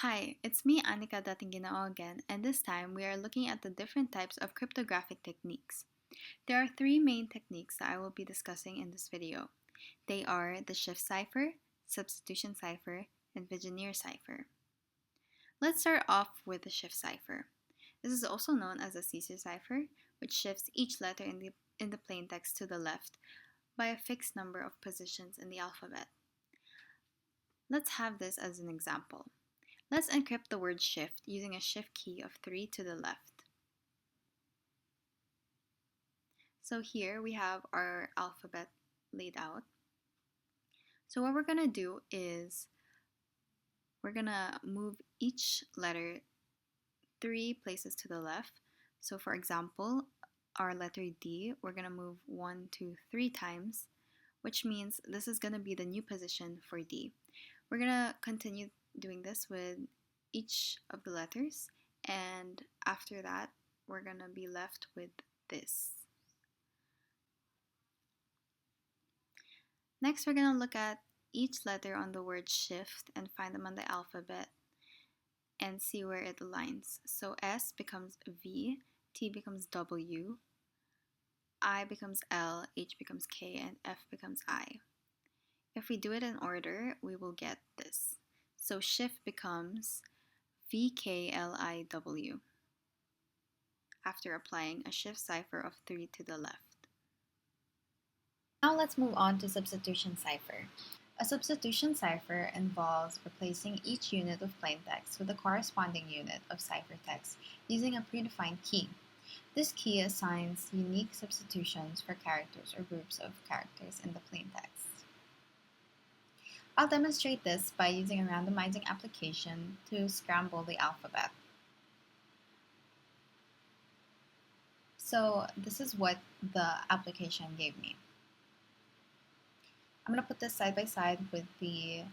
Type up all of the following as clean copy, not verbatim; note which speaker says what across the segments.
Speaker 1: Hi, it's me, Anika Datingginao again, and this time we are looking at the different types of cryptographic techniques. There are three main techniques that I will be discussing in this video. They are the shift cipher, substitution cipher, and Vigenère cipher. Let's start off with the shift cipher. This is also known as a Caesar cipher, which shifts each letter in the plaintext to the left by a fixed number of positions in the alphabet. Let's have this as an example. Let's encrypt the word shift using a shift key of 3 to the left. So here we have our alphabet laid out. So what we're going to do is we're going to move each letter 3 places to the left. So for example, our letter D, we're going to move 1, 2, 3 times, which means this is going to be the new position for D. We're going to continue doing this with each of the letters, and after that we're going to be left with this. Next, we're going to look at each letter on the word shift and find them on the alphabet and see where it aligns. So S becomes V, T becomes W, I becomes L, H becomes K, and F becomes I. If we do it in order, we will get this. So shift becomes VKLIW after applying a shift cipher of 3 to the left. Now let's move on to substitution cipher. A substitution cipher involves replacing each unit of plaintext with a corresponding unit of ciphertext using a predefined key. This key assigns unique substitutions for characters or groups of characters in the plaintext. I'll demonstrate this by using a randomizing application to scramble the alphabet. So this is what the application gave me. I'm going to put this side by side with the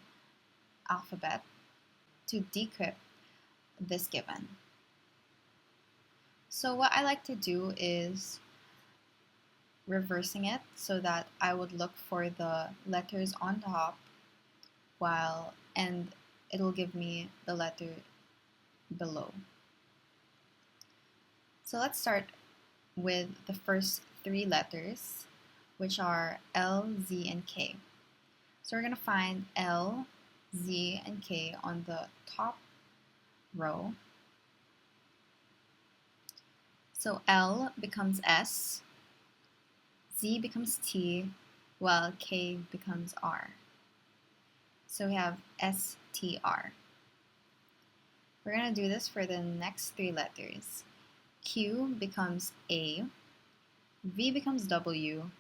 Speaker 1: alphabet to decrypt this given. So what I like to do is reversing it so that I would look for the letters on top and it'll give me the letter below. So let's start with the first 3 letters, which are L, Z, and K. So we're going to find L, Z, and K on the top row. So L becomes S, Z becomes T, while K becomes R. So we have STR. We're going to do this for the next 3 letters. Q becomes A, V becomes W,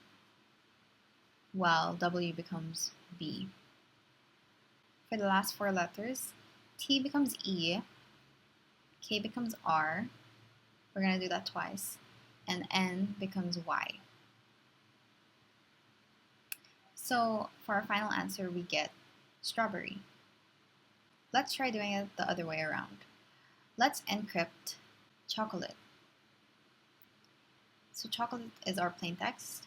Speaker 1: while W becomes B. For the last 4 letters, T becomes E, K becomes R, we're going to do that twice, and N becomes Y. So for our final answer, we get strawberry. Let's try doing it the other way around. Let's encrypt chocolate. So chocolate is our plaintext.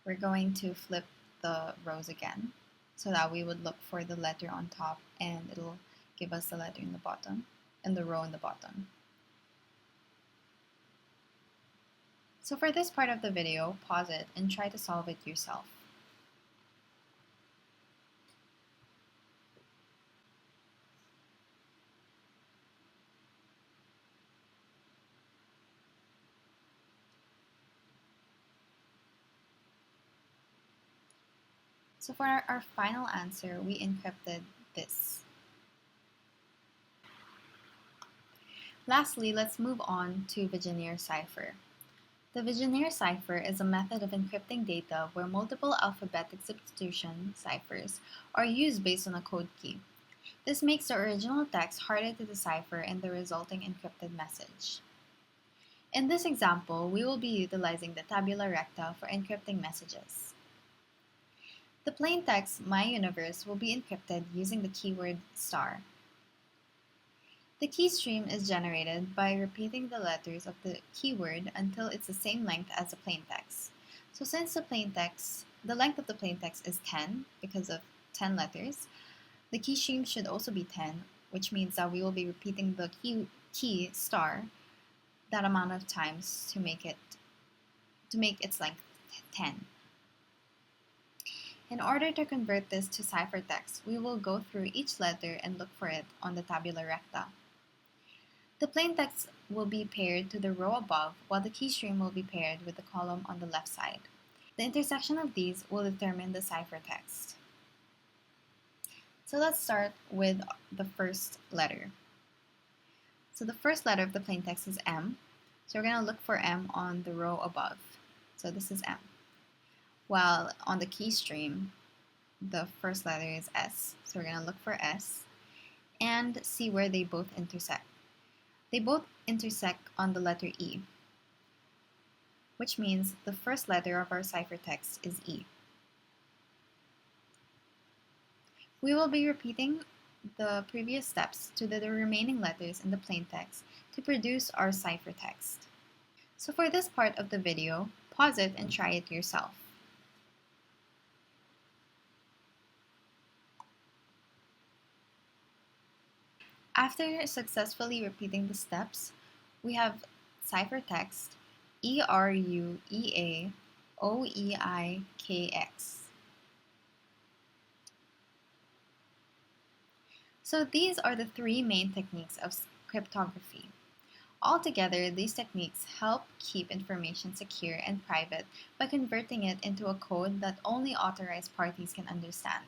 Speaker 1: We're going to flip the rows again so that we would look for the letter on top and it'll give us the letter in the bottom and the row in the bottom. So for this part of the video, pause it and try to solve it yourself. So for our final answer, we encrypted this. Lastly, let's move on to Vigenère cipher. The Vigenère cipher is a method of encrypting data where multiple alphabetic substitution ciphers are used based on a code key. This makes the original text harder to decipher and the resulting encrypted message. In this example, we will be utilizing the tabula recta for encrypting messages. The plaintext My Universe will be encrypted using the keyword star. The key stream is generated by repeating the letters of the keyword until it's the same length as the plaintext. So since the length of the plaintext is 10 because of 10 letters, the key stream should also be 10 which means that we will be repeating the key star that amount of times to make its length 10. In order to convert this to ciphertext, we will go through each letter and look for it on the tabula recta. The plaintext will be paired to the row above, while the keystream will be paired with the column on the left side. The intersection of these will determine the ciphertext. So let's start with the first letter. So the first letter of the plaintext is M. So we're going to look for M on the row above. So this is M. While on the keystream, the first letter is S. So we're going to look for S and see where they both intersect. They both intersect on the letter E, which means the first letter of our ciphertext is E. We will be repeating the previous steps to the remaining letters in the plaintext to produce our ciphertext. So for this part of the video, pause it and try it yourself. After successfully repeating the steps, we have ciphertext ERUEAOEIKX. So these are the three main techniques of cryptography. Altogether, these techniques help keep information secure and private by converting it into a code that only authorized parties can understand.